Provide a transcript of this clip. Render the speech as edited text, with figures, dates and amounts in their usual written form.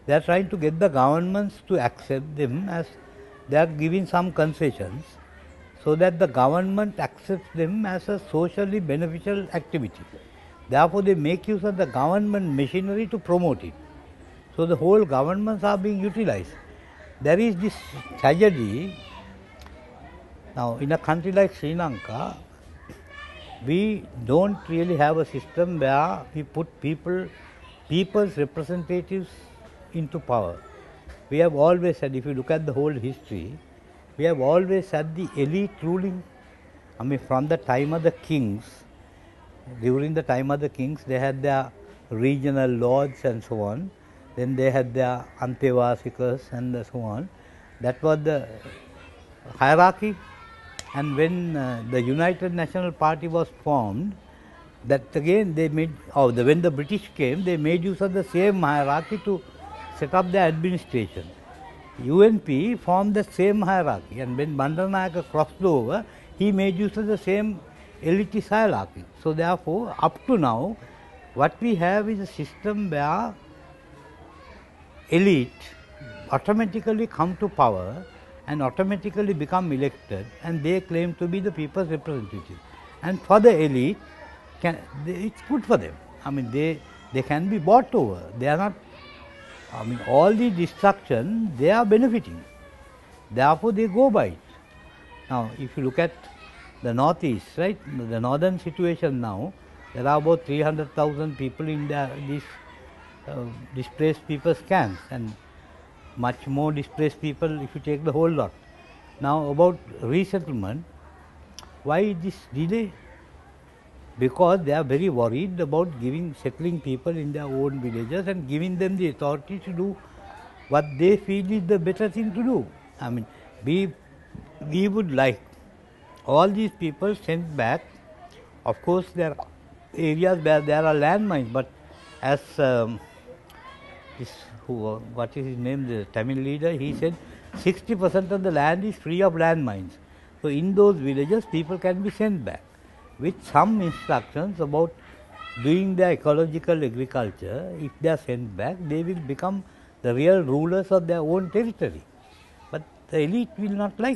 They are trying to get the governments to accept them, as they are giving some concessions, so that the government accepts them as a socially beneficial activity. Therefore, they make use of the government machinery to promote it. So the whole governments are being utilized. There is this tragedy. Now, in a country like Sri Lanka, we don't really have a system where we put people's representatives into power. We have always said, if you look at the whole history, we have always had the elite ruling. I mean, from the time of the kings, during the time of the kings, they had their regional lords and so on. Then they had their antevasikas and so on. That was the hierarchy. And when the United National Party was formed, that again they made, when the British came, they made use of the same hierarchy to set up the administration. UNP formed the same hierarchy, and when Bandaranaike crossed over, he made use of the same elitist hierarchy. So therefore, up to now, what we have is a system where elite automatically come to power and automatically become elected, and they claim to be the people's representatives. And for the elite, it's good for them. I mean, they can be bought over. They are not, I mean, all the destruction, they are benefiting. Therefore, they go by it. Now, if you look at the northeast, right, the northern situation now, there are about 300,000 people in these displaced people's camps, and much more displaced people if you take the whole lot. Now, about resettlement, why this delay? Because they are very worried about settling people in their own villages and giving them the authority to do what they feel is the better thing to do. I mean, we would like all these people sent back. Of course, there are areas where there are landmines, but as what is his name, the Tamil leader, he said 60% of the land is free of landmines. So in those villages, people can be sent back with some instructions about doing their ecological agriculture. If they are sent back, they will become the real rulers of their own territory. But the elite will not like